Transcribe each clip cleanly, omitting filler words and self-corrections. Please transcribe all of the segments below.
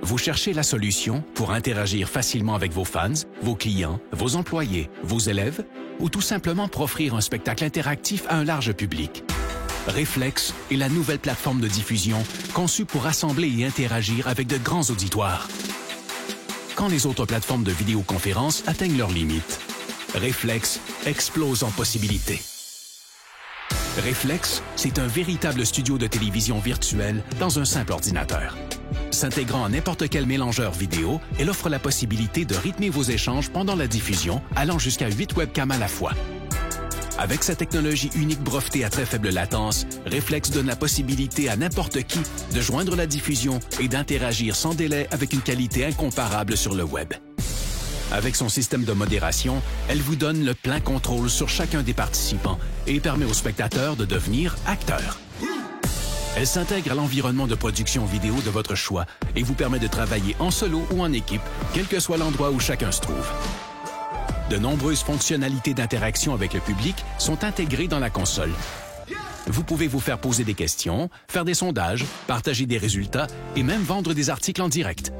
Vous cherchez la solution pour interagir facilement avec vos fans, vos clients, vos employés, vos élèves ou tout simplement pour offrir un spectacle interactif à un large public. Reflex est la nouvelle plateforme de diffusion conçue pour rassembler et interagir avec de grands auditoires. Quand les autres plateformes de vidéoconférence atteignent leurs limites, Reflex explose en possibilités. Reflex, c'est un véritable studio de télévision virtuel dans un simple ordinateur. S'intégrant à n'importe quel mélangeur vidéo, elle offre la possibilité de rythmer vos échanges pendant la diffusion, allant jusqu'à 8 webcams à la fois. Avec sa technologie unique brevetée à très faible latence, Reflex donne la possibilité à n'importe qui de joindre la diffusion et d'interagir sans délai avec une qualité incomparable sur le web. Avec son système de modération, elle vous donne le plein contrôle sur chacun des participants et permet aux spectateurs de devenir acteurs. Elle s'intègre à l'environnement de production vidéo de votre choix et vous permet de travailler en solo ou en équipe, quel que soit l'endroit où chacun se trouve. De nombreuses fonctionnalités d'interaction avec le public sont intégrées dans la console. Vous pouvez vous faire poser des questions, faire des sondages, partager des résultats et même vendre des articles en direct.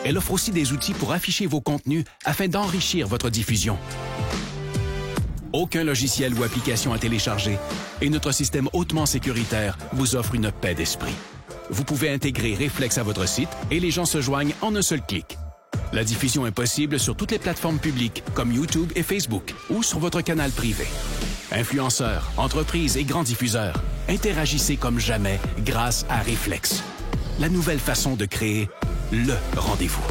Elle offre aussi des outils pour afficher vos contenus afin d'enrichir votre diffusion. Aucun logiciel ou application à télécharger et notre système hautement sécuritaire vous offre une paix d'esprit. Vous pouvez intégrer Reflex à votre site et les gens se joignent en un seul clic. La diffusion est possible sur toutes les plateformes publiques comme YouTube et Facebook ou sur votre canal privé. Influenceurs, entreprises et grands diffuseurs, interagissez comme jamais grâce à Reflex. La nouvelle façon de créer le rendez-vous.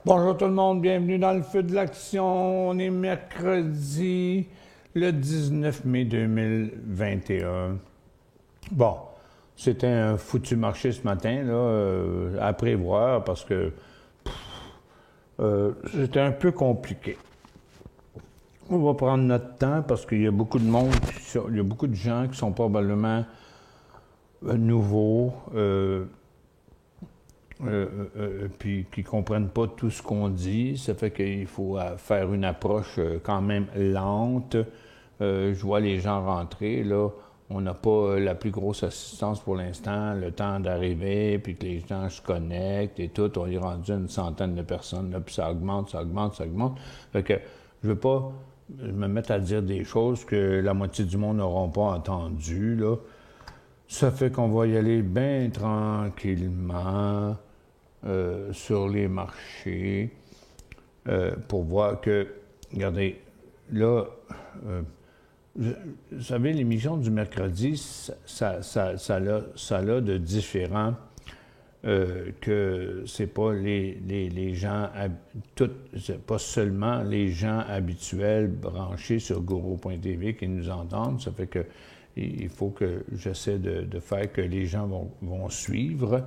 Bonjour tout le monde, bienvenue dans le feu de l'action. On est mercredi, le 19 mai 2021. Bon, c'était un foutu marché ce matin, là, à prévoir parce que c'était un peu compliqué. On va prendre notre temps parce qu'il y a beaucoup de monde, il y a beaucoup de gens qui sont probablement nouveaux. Puis qui ne comprennent pas tout ce qu'on dit. Ça fait qu'il faut faire une approche quand même lente. Je vois les gens rentrer, là. On n'a pas la plus grosse assistance pour l'instant, le temps d'arriver, puis que les gens se connectent et tout. On est rendu à une centaine de personnes, là, puis ça augmente, ça augmente, ça augmente. Fait que je ne veux pas me mettre à dire des choses que la moitié du monde n'auront pas entendues, là. Ça fait qu'on va y aller bien tranquillement sur les marchés pour voir que, regardez, là, vous savez, l'émission du mercredi, ça a de différent que c'est pas les gens, c'est pas seulement les gens habituels branchés sur Goro.tv qui nous entendent, ça fait que il faut que j'essaie de faire que les gens vont suivre.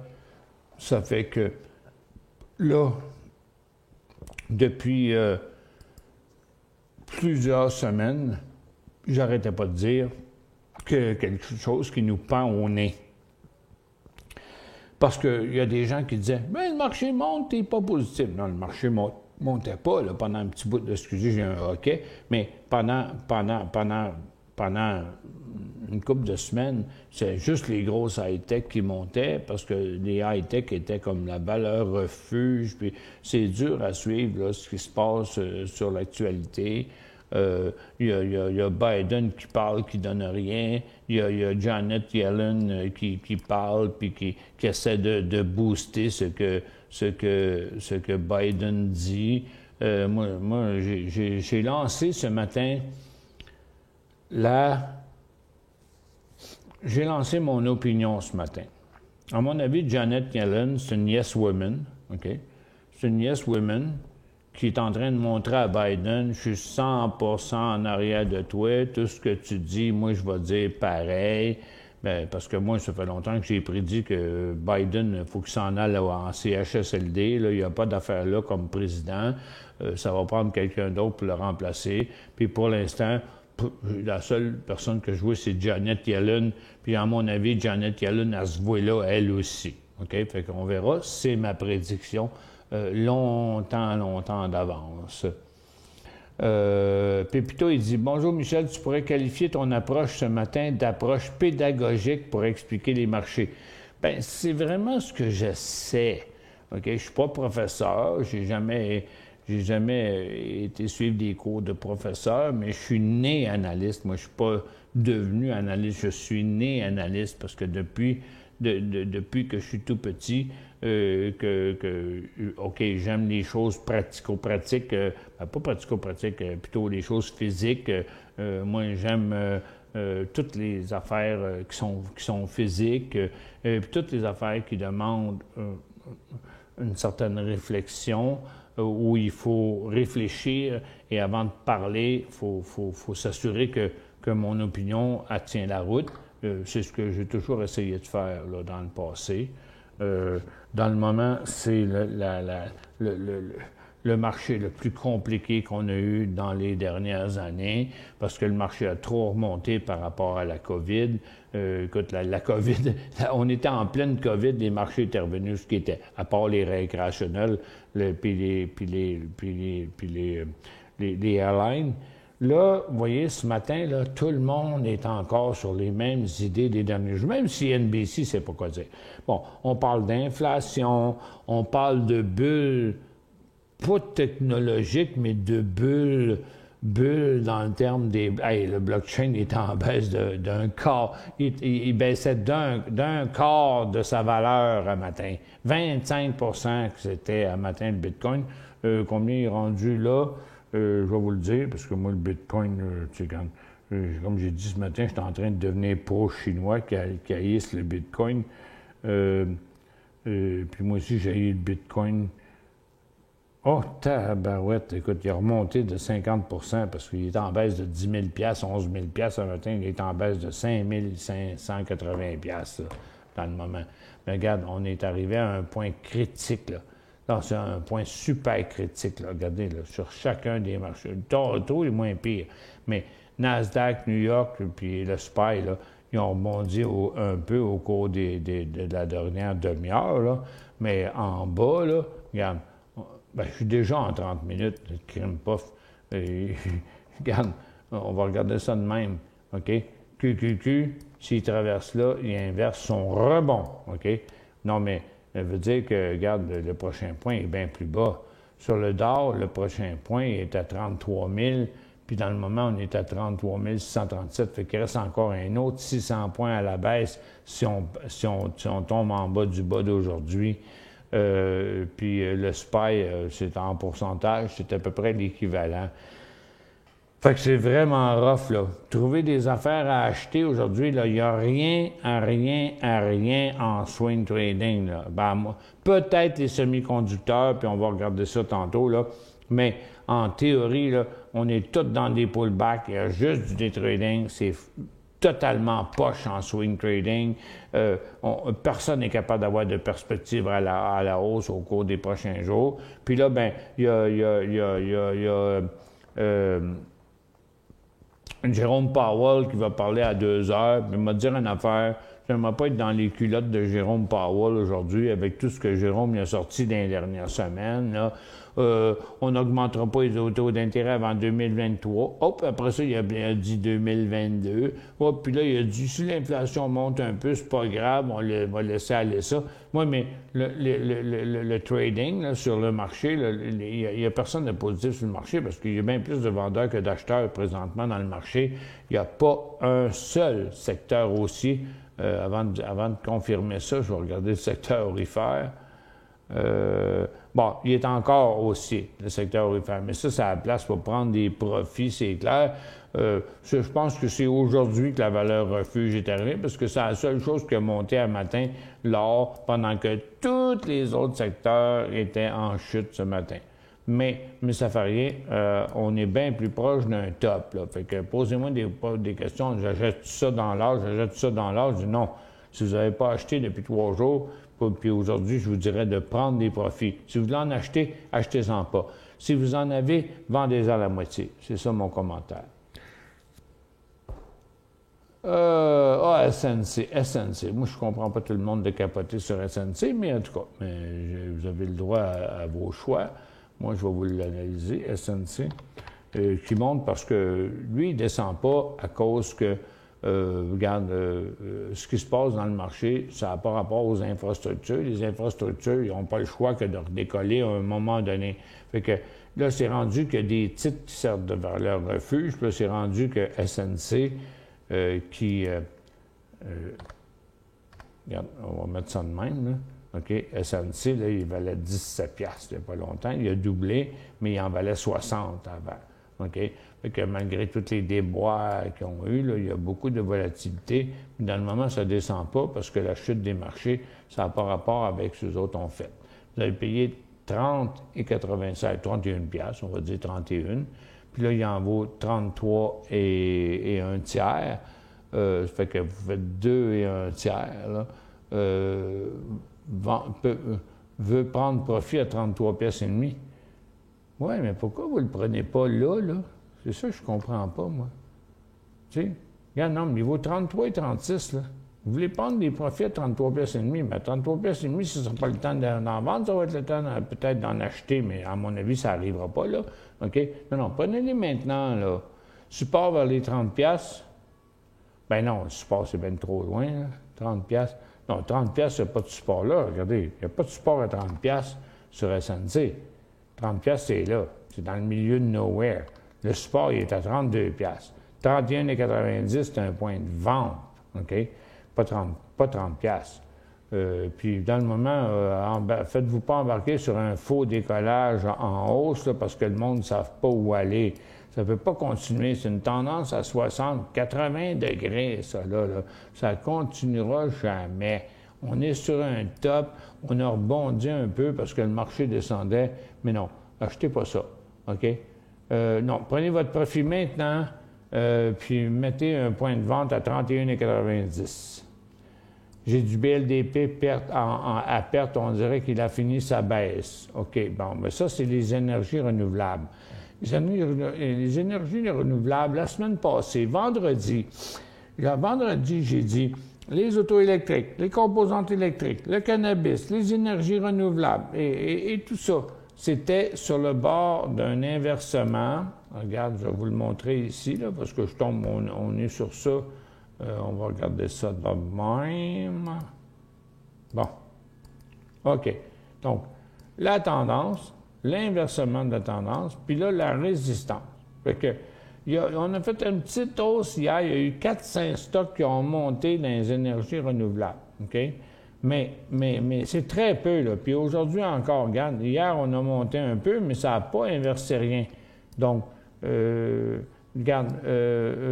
Ça fait que là, depuis plusieurs semaines, j'arrêtais pas de dire que quelque chose qui nous pend au nez. Parce qu'il y a des gens qui disaient « Ben, le marché monte, t'es pas positif. » Non, le marché montait pas là, pendant un petit bout de... Excusez, j'ai un hoquet, mais pendant une couple de semaines, c'est juste les grosses high-tech qui montaient parce que les high-tech étaient comme la valeur refuge. Puis c'est dur à suivre là, ce qui se passe sur l'actualité. Il y a Biden qui parle, qui donne rien. Il y a Janet Yellen qui parle puis qui essaie de booster ce que Biden dit. Moi j'ai lancé ce matin j'ai lancé mon opinion ce matin. À mon avis, Janet Yellen, c'est une yes woman, OK? C'est une yes woman qui est en train de montrer à Biden, je suis 100% en arrière de toi, tout ce que tu dis, moi, je vais dire pareil. Bien, parce que moi, ça fait longtemps que j'ai prédit que Biden, il faut qu'il s'en aille en CHSLD. Là, il n'y a pas d'affaire là comme président. Ça va prendre quelqu'un d'autre pour le remplacer. Puis pour l'instant, la seule personne que je vois, c'est Janet Yellen. Puis, à mon avis, Janet Yellen, elle se voit là, elle aussi. OK? Fait qu'on verra. C'est ma prédiction longtemps d'avance. Pépito, il dit « Bonjour Michel, tu pourrais qualifier ton approche ce matin d'approche pédagogique pour expliquer les marchés. » Bien, c'est vraiment ce que j'essaie. OK? Je ne suis pas professeur, j'ai jamais été suivre des cours de professeur, mais je suis né analyste. Moi, je ne suis pas devenu analyste, je suis né analyste parce que depuis que je suis tout petit, OK, j'aime les choses pratico-pratiques, pas pratico-pratiques, plutôt les choses physiques. Moi, j'aime toutes les affaires qui sont physiques, puis toutes les affaires qui demandent une certaine réflexion, où il faut réfléchir et avant de parler, il faut s'assurer que mon opinion tient la route. C'est ce que j'ai toujours essayé de faire là, dans le passé. Dans le moment, c'est le marché le plus compliqué qu'on a eu dans les dernières années parce que le marché a trop remonté par rapport à la COVID. Écoute, la COVID, on était en pleine COVID, les marchés étaient revenus ce qui était, à part les récréationnels, puis les airlines. Là, vous voyez, ce matin, là, tout le monde est encore sur les mêmes idées des derniers jours, même si NBC ne sait pas quoi dire. Bon, on parle d'inflation, on parle de bulles, pas technologiques, mais de bulles dans le terme des... Hey, le blockchain est en baisse d'un quart. Il baissait d'un quart de sa valeur à matin. 25 que c'était à matin le Bitcoin. Combien il est rendu là? Je vais vous le dire, parce que moi, le Bitcoin, comme j'ai dit ce matin, j'étais en train de devenir pro-chinois qui haïssent le Bitcoin. Puis moi aussi, j'ai haï le Bitcoin. Oh, tabarouette! Écoute, il a remonté de 50 parce qu'il est en baisse de 10 000 11 000 ce matin. Il est en baisse de 5 580 dans le moment. Mais regarde, on est arrivé à un point critique, là. Non, c'est un point super critique, là. Regardez, là, sur chacun des marchés. Le Toronto est moins pire, mais Nasdaq, New York, puis le SPY, là, ils ont rebondi un peu au cours de la dernière demi-heure, là. Mais en bas, là, regarde, je suis déjà en 30 minutes, le crime puff. Regarde, on va regarder ça de même, OK? QQQ, s'il traverse là, il inverse son rebond, OK? Non, mais ça veut dire que, regarde, le prochain point est bien plus bas. Sur le Dow, le prochain point est à 33 000, puis dans le moment, on est à 33 637. Fait qu'il reste encore un autre 600 points à la baisse si on tombe en bas du bas d'aujourd'hui. Puis le SPY, c'est en pourcentage, c'est à peu près l'équivalent. Fait que c'est vraiment rough, là. Trouver des affaires à acheter aujourd'hui, là, il n'y a rien en swing trading, là. Ben, peut-être les semi-conducteurs, puis on va regarder ça tantôt, là. Mais en théorie, là, on est tous dans des pullbacks. Il y a juste du day trading. C'est totalement poche en swing trading. Personne n'est capable d'avoir de perspective à la hausse au cours des prochains jours. Puis là, ben, il y a Jérôme Powell qui va parler à 2 heures, puis il m'a dit une affaire. Je n'aimerais pas être dans les culottes de Jérôme Powell aujourd'hui avec tout ce que Jérôme a sorti dans les dernières semaines. Là. On n'augmentera pas les taux d'intérêt avant 2023. Hop, après ça, il a dit 2022. Hop, puis là, il a dit si l'inflation monte un peu, c'est pas grave, on va laisser aller ça. Moi, mais le trading là, sur le marché, il n'y a personne de positif sur le marché parce qu'il y a bien plus de vendeurs que d'acheteurs présentement dans le marché. Il n'y a pas un seul secteur haussier. Avant de confirmer ça, je vais regarder le secteur aurifère. Bon, il est encore haussier, le secteur aurifère, mais ça a la place pour prendre des profits, c'est clair. Je pense que c'est aujourd'hui que la valeur refuge est arrivée, parce que c'est la seule chose qui a monté un matin, l'or, pendant que tous les autres secteurs étaient en chute ce matin. Mais ça fait rien, on est bien plus proche d'un top. Là. Fait que posez-moi des questions, j'achète ça dans l'or, Je dis non, si vous n'avez pas acheté depuis 3 jours, puis aujourd'hui, je vous dirais de prendre des profits. Si vous voulez en acheter, achetez-en pas. Si vous en avez, vendez-en la moitié. C'est ça mon commentaire. SNC. Moi, je comprends pas tout le monde de capoter sur SNC, mais en tout cas, vous avez le droit à vos choix. Moi, je vais vous l'analyser, SNC, qui monte parce que lui, il ne descend pas à cause que, regarde, ce qui se passe dans le marché, ça n'a pas rapport aux infrastructures. Les infrastructures, ils n'ont pas le choix que de redécoller à un moment donné. Fait que là, c'est rendu qu'il y a des titres qui servent de valeur refuge, puis là, c'est rendu que SNC, regarde, on va mettre ça de même, là. OK, SNC, là, il valait 17$ il n'y a pas longtemps. Il a doublé, mais il en valait 60 avant. OK? Fait que malgré tous les déboires qu'ils ont eu, là, il y a beaucoup de volatilité. Mais dans le moment, ça ne descend pas parce que la chute des marchés, ça n'a pas rapport avec ce que les autres ont fait. Vous avez payé 31$, on va dire 31$. Puis là, il en vaut 33 et un tiers. Ça fait que vous faites 2 et un tiers. Là. Veut prendre profit à 33,5$. Oui, mais pourquoi vous ne le prenez pas là? C'est ça que je ne comprends pas, moi. Tu sais, regarde, non, mais il vaut 33 et 36, là. Vous voulez prendre des profits à 33,5$, mais à 33,5$, si ce ne sera pas le temps d'en vendre, ça va être le temps peut-être d'en acheter, mais à mon avis, ça n'arrivera pas, là. OK? Non, prenez-les maintenant, là. Support vers les 30$. Ben non, le support, c'est bien trop loin, là. 30$. Non, 30$, il n'y a pas de support là. Regardez, il n'y a pas de support à 30$ sur SNC. 30$, c'est là. C'est dans le milieu de nowhere. Le support, il est à 32$. 31,90$, c'est un point de vente. OK? Pas 30$. Puis, dans le moment, faites-vous pas embarquer sur un faux décollage en hausse, là, parce que le monde ne savent pas où aller. Ça ne peut pas continuer. C'est une tendance à 60, 80 degrés, ça, là. Ça ne continuera jamais. On est sur un top. On a rebondi un peu parce que le marché descendait. Mais non, achetez pas ça. OK? Non, prenez votre profit maintenant, puis mettez un point de vente à 31,90$. J'ai du BLDP à perte, on dirait qu'il a fini sa baisse. OK, bon, mais ça, c'est les énergies renouvelables. Les énergies renouvelables, la semaine passée, vendredi, j'ai dit les autos électriques, les composantes électriques, le cannabis, les énergies renouvelables et tout ça. C'était sur le bord d'un inversement. Regarde, je vais vous le montrer ici, là, parce que on est sur ça. On va regarder ça de même. Bon. OK. Donc, la tendance, l'inversement de la tendance, puis là, la résistance. Fait que, on a fait une petite hausse hier. Il y a eu 4-5 stocks qui ont monté dans les énergies renouvelables. OK? Mais c'est très peu, là. Puis aujourd'hui encore, regarde, hier, on a monté un peu, mais ça n'a pas inversé rien. Donc, regarde,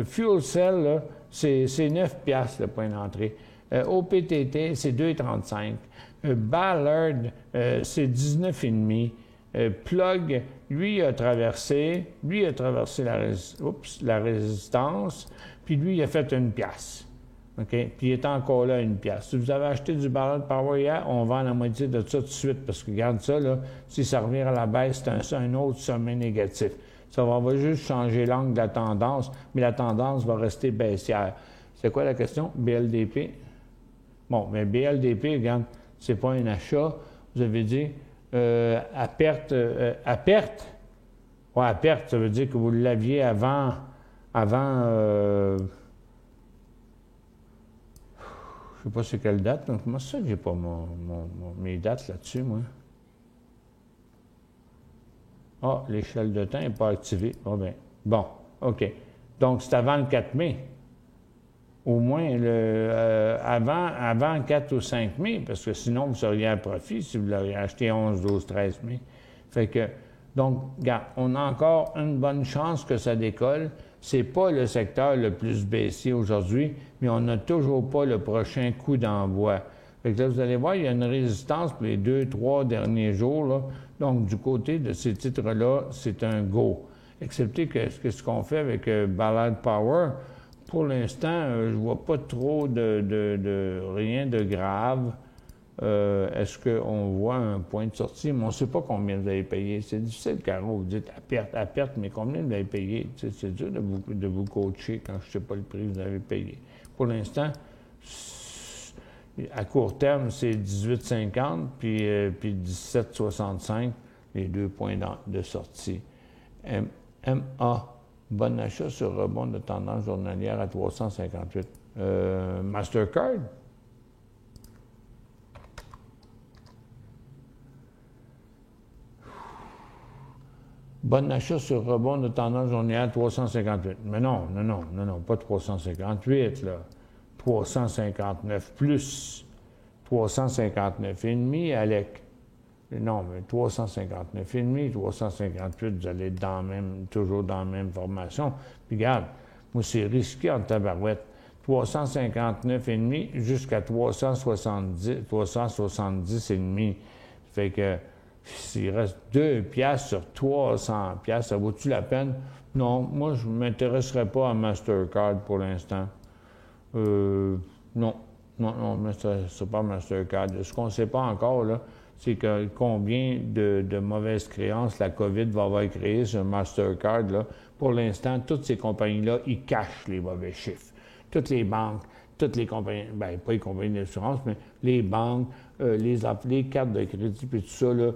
Fuel Cell, là, c'est 9$ le point d'entrée. OPTT, c'est 2,35. Ballard, c'est 19,5. Plug, lui a traversé la résistance, puis lui, il a fait 1$. OK? Puis il est encore là à 1$. Si vous avez acheté du Ballard Power hier, on vend la moitié de ça tout de suite, parce que regarde ça, là, si ça revient à la baisse, c'est un autre sommet négatif. Ça va juste changer l'angle de la tendance, mais la tendance va rester baissière. C'est quoi la question? BLDP? Bon, mais BLDP, regarde, c'est pas un achat. Vous avez dit à perte. À perte? Oui, à perte, ça veut dire que vous l'aviez avant je sais pas c'est quelle date. Donc, moi, ça, j'ai pas mes dates là-dessus, moi. Ah, l'échelle de temps n'est pas activée. Oh bien. Bon, OK. Donc, c'est avant le 4 mai. Au moins, avant 4 ou 5 mai, parce que sinon, vous seriez à profit si vous l'auriez acheté 11, 12, 13 mai. Fait que, donc, regarde, on a encore une bonne chance que ça décolle. C'est pas le secteur le plus baissier aujourd'hui, mais on n'a toujours pas le prochain coup d'envoi. Fait que là, vous allez voir, il y a une résistance pour les 2-3 derniers jours, là. Donc, du côté de ces titres-là, c'est un go. Excepté que ce qu'on fait avec Ballard Power, pour l'instant, je vois pas trop de rien de grave. est-ce qu'on voit un point de sortie? Mais on ne sait pas combien vous avez payé. C'est difficile, Caro, vous dites à perte, mais combien vous avez payé? C'est dur de vous coacher quand je ne sais pas le prix que vous avez payé. Pour l'instant, à court terme, c'est 18,50 puis 17,65, les 2 points de sortie. MA, bon achat sur rebond de tendance journalière à 358. Mastercard? Bon achat sur rebond de tendance journalière à 358. Mais non, pas 358, là. 359 plus 359,5, Alec. Non, mais 359,5, 358, vous allez être toujours dans la même formation. Puis regarde, moi, c'est risqué en tabarouette. 359,5 jusqu'à 370,5. Fait que s'il reste 2 piastres sur 300 piastres, ça vaut-tu la peine? Non, moi, je ne m'intéresserais pas à Mastercard pour l'instant. Non, mais c'est pas Mastercard. Ce qu'on ne sait pas encore, là, c'est que combien de mauvaises créances la COVID va avoir créé sur Mastercard, là. Pour l'instant, toutes ces compagnies-là, ils cachent les mauvais chiffres. Toutes les banques, toutes les compagnies, bien, pas les compagnies d'assurance, mais les banques, les cartes de crédit, puis tout ça, là,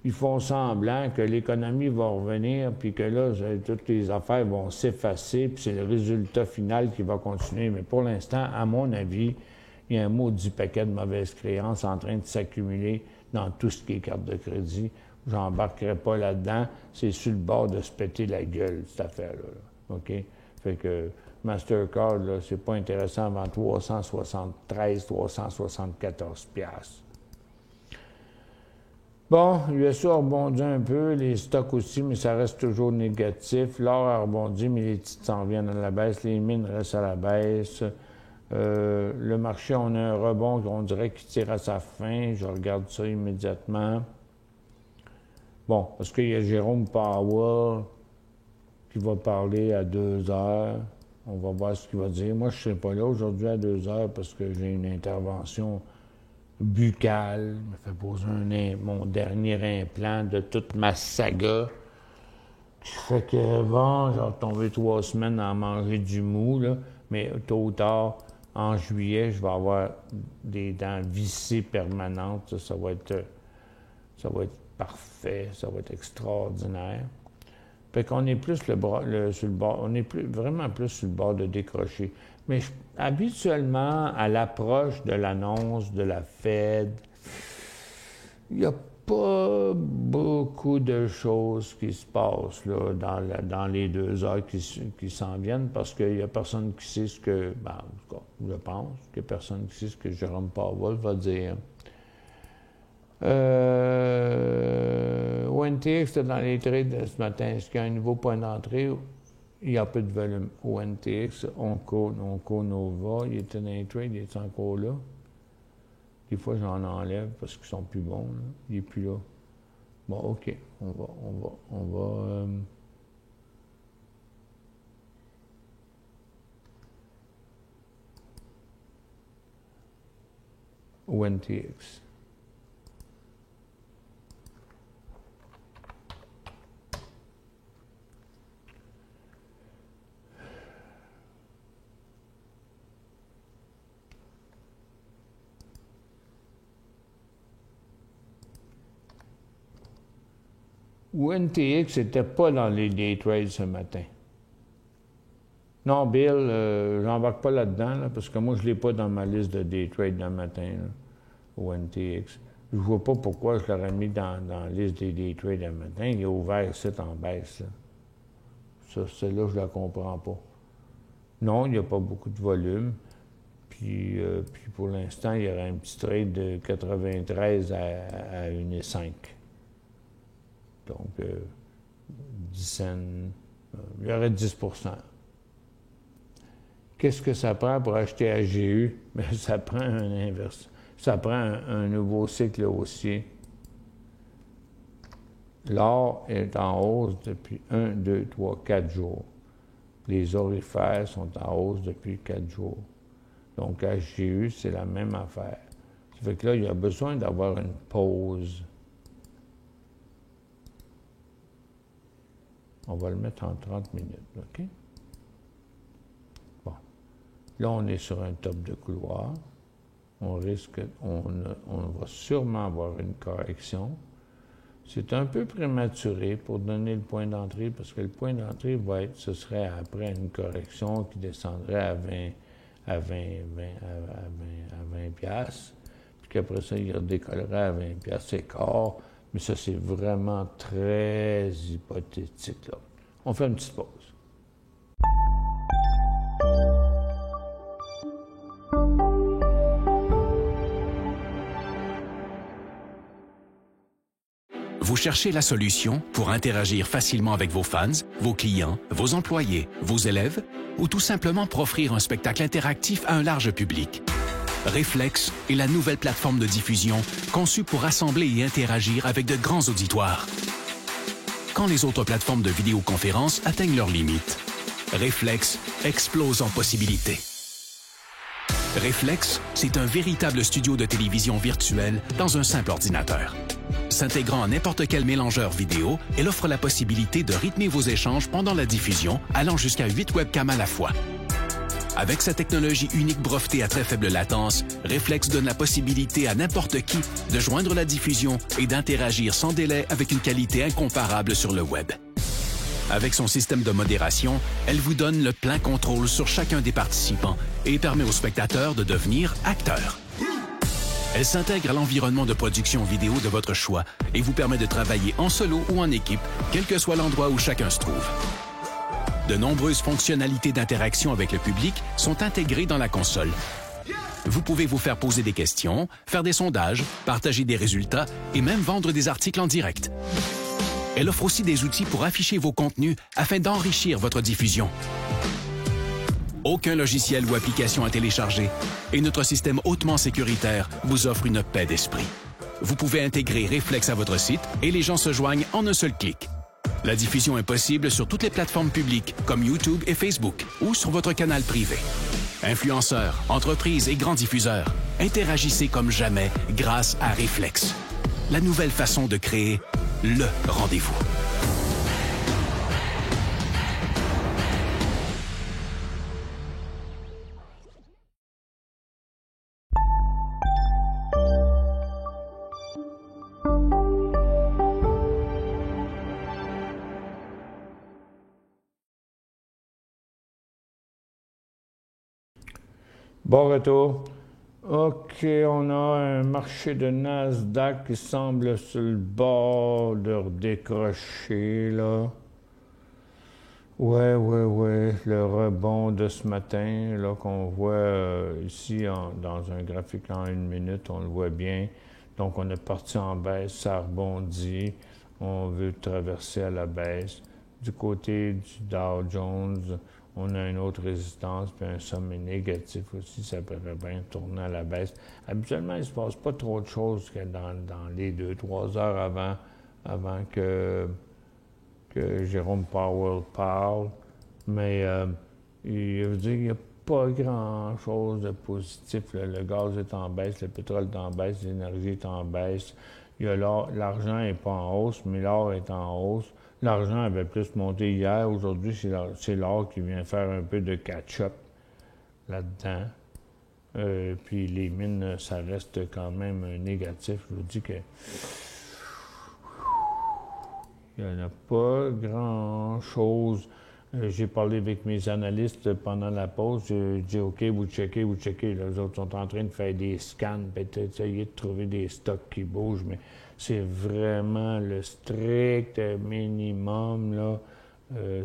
ils font semblant que l'économie va revenir, puis que là, toutes les affaires vont s'effacer, puis c'est le résultat final qui va continuer. Mais pour l'instant, à mon avis, il y a un maudit paquet de mauvaises créances en train de s'accumuler dans tout ce qui est carte de crédit. J'embarquerai pas là-dedans. C'est sur le bord de se péter la gueule, cette affaire-là. Là. OK? Fait que Mastercard, là, c'est pas intéressant avant 373, 374 piastres. Bon, l'USA a rebondi un peu, les stocks aussi, mais ça reste toujours négatif. L'or a rebondi, mais les titres s'en viennent à la baisse. Les mines restent à la baisse. Le marché, on a un rebond qu'on dirait qu'il tire à sa fin. Je regarde ça immédiatement. Bon, parce qu'il y a Jérôme Powell qui va parler à 2 heures. On va voir ce qu'il va dire. Moi, je ne serai pas là aujourd'hui à 2 heures parce que j'ai une intervention buccale. Je me fais poser mon dernier implant de toute ma saga. Fait que, bon, j'ai retombé 3 semaines à manger du mou, là. Mais tôt ou tard, en juillet, je vais avoir des dents vissées permanentes. Ça va être parfait, ça va être extraordinaire. Fait qu'on est plus sur le bord, on est vraiment plus sur le bord de décrocher. Mais habituellement, à l'approche de l'annonce de la Fed, il n'y a pas beaucoup de choses qui se passent là, dans les 2 heures qui s'en viennent parce qu'il n'y a personne qui sait ce que, en tout cas, je pense qu'il n'y a personne qui sait ce que Jérôme Powell va dire. ONTX, dans les trades de ce matin, est-ce qu'il y a un nouveau point d'entrée? Il y a peu de volume. ONTX, Onco Nova, il était dans les trades, il est encore là. Des fois, j'en enlève parce qu'ils sont plus bons. Là. Il n'est plus là. Bon, OK. On va ONTX. ONTX n'était pas dans les day trades ce matin. Non, Bill, j'embarque pas là-dedans, là, parce que moi, je ne l'ai pas dans ma liste de day trades le matin, là, ONTX. Je ne vois pas pourquoi je l'aurais mis dans la liste des day trades le matin. Il est ouvert ici en baisse. Là. Ça, celle-là, je ne la comprends pas. Non, il n'y a pas beaucoup de volume. Puis pour l'instant, il y aurait un petit trade de 93 à 1,5. Donc, 10 cents, il y aurait 10 %. Qu'est-ce que ça prend pour acheter AGU? Bien, ça prend un inverse. Ça prend un nouveau cycle haussier. L'or est en hausse depuis 1, 2, 3, 4 jours. Les orifères sont en hausse depuis 4 jours. Donc, AGU, c'est la même affaire. Ça fait que là, il y a besoin d'avoir une pause. On va le mettre en 30 minutes, OK? Bon. Là, on est sur un top de couloir. On va sûrement avoir une correction. C'est un peu prématuré pour donner le point d'entrée, parce que le point d'entrée ce serait après une correction qui descendrait à 20 piastres, puis qu'après ça, il redécollerait à 20 piastres et quart, mais ça, c'est vraiment très hypothétique, là. On fait une petite pause. Vous cherchez la solution pour interagir facilement avec vos fans, vos clients, vos employés, vos élèves, ou tout simplement pour offrir un spectacle interactif à un large public. Reflex est la nouvelle plateforme de diffusion conçue pour rassembler et interagir avec de grands auditoires. Quand les autres plateformes de vidéoconférence atteignent leurs limites, Reflex explose en possibilités. Reflex, c'est un véritable studio de télévision virtuel dans un simple ordinateur. S'intégrant à n'importe quel mélangeur vidéo, elle offre la possibilité de rythmer vos échanges pendant la diffusion, allant jusqu'à 8 webcams à la fois. Avec sa technologie unique brevetée à très faible latence, Reflex donne la possibilité à n'importe qui de joindre la diffusion et d'interagir sans délai avec une qualité incomparable sur le web. Avec son système de modération, elle vous donne le plein contrôle sur chacun des participants et permet aux spectateurs de devenir acteurs. Elle s'intègre à l'environnement de production vidéo de votre choix et vous permet de travailler en solo ou en équipe, quel que soit l'endroit où chacun se trouve. De nombreuses fonctionnalités d'interaction avec le public sont intégrées dans la console. Vous pouvez vous faire poser des questions, faire des sondages, partager des résultats et même vendre des articles en direct. Elle offre aussi des outils pour afficher vos contenus afin d'enrichir votre diffusion. Aucun logiciel ou application à télécharger et notre système hautement sécuritaire vous offre une paix d'esprit. Vous pouvez intégrer Reflex à votre site et les gens se joignent en un seul clic. La diffusion est possible sur toutes les plateformes publiques comme YouTube et Facebook ou sur votre canal privé. Influenceurs, entreprises et grands diffuseurs, interagissez comme jamais grâce à Reflex. La nouvelle façon de créer le rendez-vous. Bon retour. OK, on a un marché de Nasdaq qui semble sur le bord de redécrocher, là. Ouais. Le rebond de ce matin, là, qu'on voit ici dans un graphique en 1 minute, on le voit bien. Donc, on est parti en baisse, ça rebondit. On veut traverser à la baisse. Du côté du Dow Jones, on a une autre résistance, puis un sommet négatif aussi, ça pourrait bien tourner à la baisse. Habituellement, il ne se passe pas trop de choses que dans les 2-3 heures avant que Jérôme Powell parle, mais il veut dire qu'il n'y a pas grand-chose de positif. Là. Le gaz est en baisse, le pétrole est en baisse, l'énergie est en baisse. L'argent n'est pas en hausse, mais l'or est en hausse. L'argent avait plus monté hier. Aujourd'hui, c'est l'or qui vient faire un peu de catch-up là-dedans. Puis les mines, ça reste quand même négatif. Je vous dis que il n'y en a pas grand-chose. J'ai parlé avec mes analystes pendant la pause. J'ai dit, OK, vous checkez. Les autres sont en train de faire des scans, peut-être essayer de trouver des stocks qui bougent, mais c'est vraiment le strict minimum là,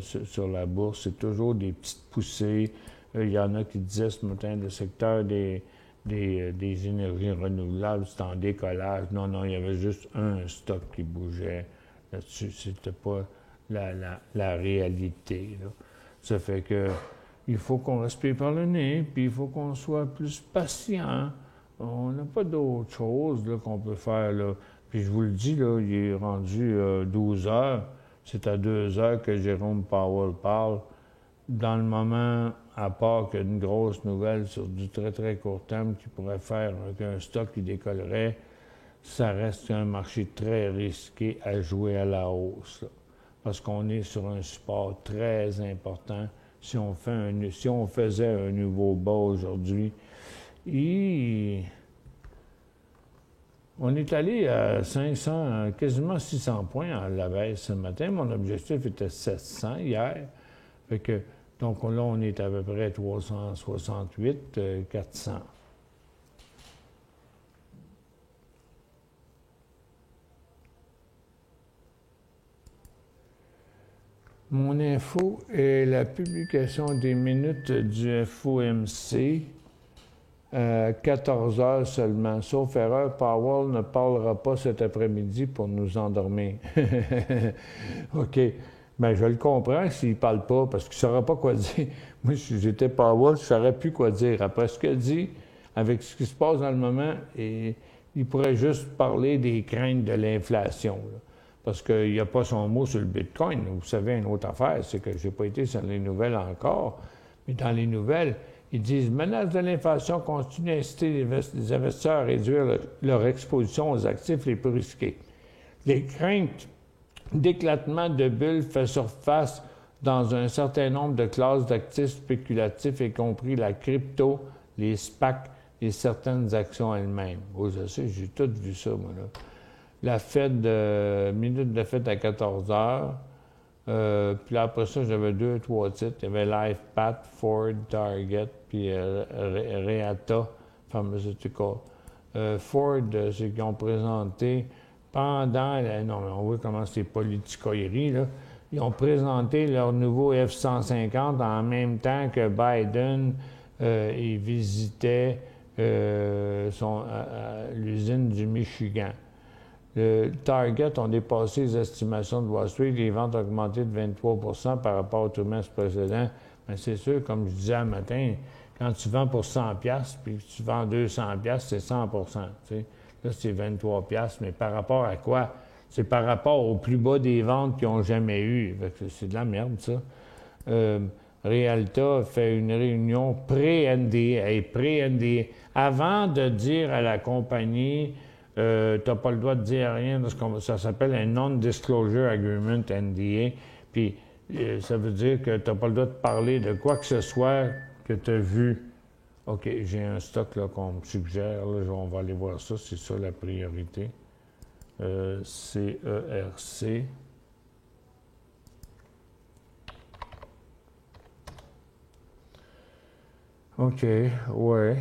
sur la bourse. C'est toujours des petites poussées. Il y en a qui disaient ce matin, le secteur des énergies renouvelables, c'est en décollage. Non, il y avait juste un stock qui bougeait là-dessus. C'était pas la réalité, là. Ça fait que il faut qu'on respire par le nez, puis il faut qu'on soit plus patient. On n'a pas d'autre chose là, qu'on peut faire, là. Puis je vous le dis, là, il est rendu 12 heures. C'est à 2 heures que Jérôme Powell parle. dans le moment, à part qu'une grosse nouvelle sur du très, très court terme qui pourrait faire qu'un stock qui décollerait, ça reste un marché très risqué à jouer à la hausse, là, parce qu'on est sur un support très important. Si on faisait un nouveau bas aujourd'hui, on est allé à 500, quasiment 600 points à la baisse ce matin. Mon objectif était 700 hier. Fait que, donc là, on est à peu près 368, 400. Mon info est la publication des minutes du FOMC à 14 heures seulement. Sauf erreur, Powell ne parlera pas cet après-midi pour nous endormir. OK. Bien, je le comprends s'il ne parle pas, parce qu'il ne saura pas quoi dire. Moi, si j'étais Powell, je ne saurais plus quoi dire. Après ce qu'il dit, avec ce qui se passe dans le moment, il pourrait juste parler des craintes de l'inflation, là. Parce qu'il n'y a pas son mot sur le Bitcoin. Vous savez, une autre affaire, c'est que je n'ai pas été sur les nouvelles encore, mais dans les nouvelles, ils disent « Menace de l'inflation continue d'inciter les investisseurs à réduire leur exposition aux actifs les plus risqués. Les craintes d'éclatement de bulles fait surface dans un certain nombre de classes d'actifs spéculatifs, y compris la crypto, les SPAC et certaines actions elles-mêmes. » Oh, je sais, j'ai tout vu ça, moi, là. La Fed, minute de Fed à 14 heures. Puis après ça, j'avais 2-3 titres. Il y avait LifePath, Ford, Target, puis Reata Pharmaceutical. Ford, c'est qu'ils ont présenté pendant... non, mais on voit comment c'est politicoïrie, là. Ils ont présenté leur nouveau F-150 en même temps que Biden il visitait l'usine du Michigan. Le Target ont dépassé les estimations de Wall Street, les ventes ont augmenté de 23 % par rapport au trimestre précédent. Mais c'est sûr, comme je disais un matin, quand tu vends pour 100 $ puis tu vends 200 $, c'est 100 %. Tu sais. Là, c'est 23 $, mais par rapport à quoi? C'est par rapport au plus bas des ventes qu'ils n'ont jamais eu. C'est de la merde, ça. Realta fait une réunion pré-NDA, avant de dire à la compagnie... tu n'as pas le droit de dire rien, ça s'appelle un Non-Disclosure Agreement, NDA, puis ça veut dire que tu n'as pas le droit de parler de quoi que ce soit que tu as vu. OK, j'ai un stock là, qu'on me suggère, là, on va aller voir ça, c'est ça la priorité. CERC. OK, ouais.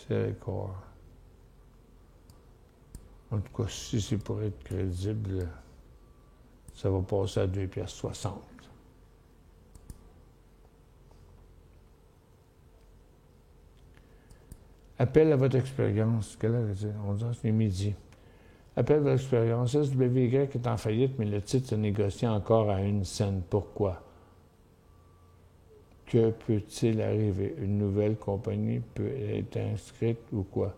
C'est corps. En tout cas, si c'est pour être crédible, ça va passer à 2,60 $. Appel à votre expérience. Quelle heure est-il? On dit c'est midi. Appel à votre expérience. SWY est en faillite, mais le titre se négocie encore à 1 cent. Pourquoi? Que peut-il arriver? Une nouvelle compagnie peut être inscrite ou quoi?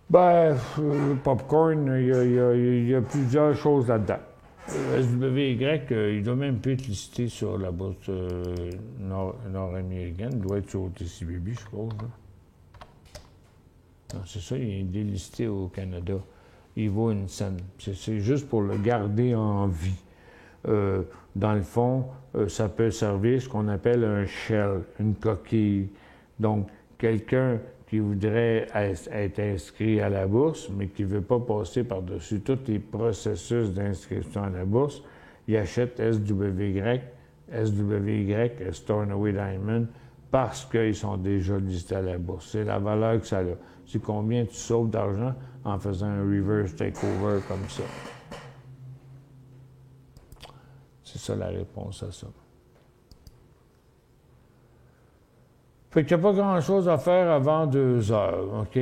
Ben, Popcorn, il y a plusieurs choses là-dedans. SWY, il doit même plus être listé sur la bourse nord-américaine. Il doit être sur OTCBB, je suppose. Là. Non, c'est ça, il est délisté au Canada. Il vaut 1 cent. C'est juste pour le garder en vie. Dans le fond, ça peut servir ce qu'on appelle un shell, une coquille. Donc, quelqu'un qui voudrait être inscrit à la bourse, mais qui ne veut pas passer par-dessus tous les processus d'inscription à la bourse, il achète SWY, Stornoway Diamond, parce qu'ils sont déjà listés à la bourse. C'est la valeur que ça a. C'est combien tu sauves d'argent en faisant un reverse takeover comme ça. C'est ça la réponse à ça. Fait qu'il n'y a pas grand-chose à faire avant 2 heures, OK?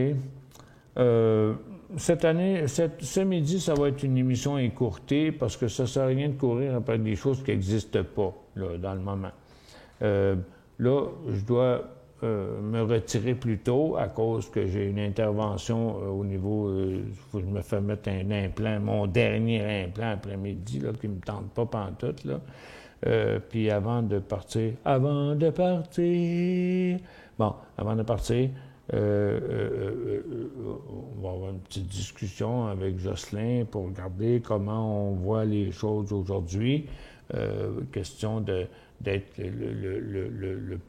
Cette année, ce midi, ça va être une émission écourtée parce que ça ne sert à rien de courir après des choses qui n'existent pas, là, dans le moment. Là, je dois me retirer plus tôt à cause que j'ai une intervention au niveau... faut que je me fasse mettre un implant, mon dernier implant après-midi, là, qui ne me tente pas pantoute, là. Puis avant de partir... Bon, avant de partir, on va avoir une petite discussion avec Jocelyn pour regarder comment on voit les choses aujourd'hui. Question d'être le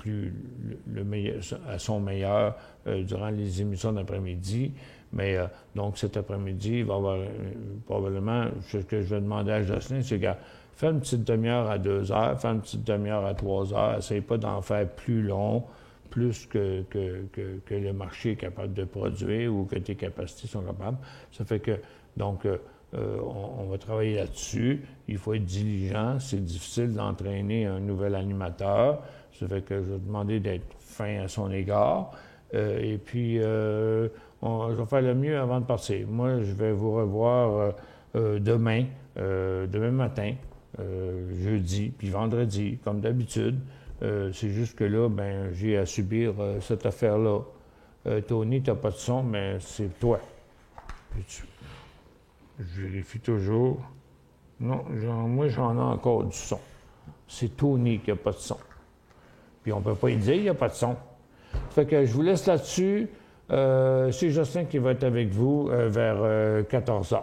meilleur, à son meilleur durant les émissions d'après-midi. Mais donc cet après-midi, il va y avoir probablement, ce que je vais demander à Jocelyn, c'est que fais une petite demi-heure à 2 heures, fais une petite demi-heure à 3 heures, essaye pas d'en faire plus long, plus que le marché est capable de produire ou que tes capacités sont capables. Ça fait que, donc, on va travailler là-dessus. Il faut être diligent. C'est difficile d'entraîner un nouvel animateur. Ça fait que je vais demander d'être fin à son égard. Et puis, je vais faire le mieux avant de partir. Moi, je vais vous revoir demain matin, jeudi, puis vendredi, comme d'habitude. C'est juste que là, ben, j'ai à subir cette affaire-là. Tony, t'as pas de son, mais c'est toi. Je vérifie toujours. Non, moi, j'en ai encore du son. C'est Tony qui n'a pas de son. Puis on ne peut pas y dire qu'il n'y a pas de son. Fait que je vous laisse là-dessus. C'est Jocelyn qui va être avec vous vers 14h.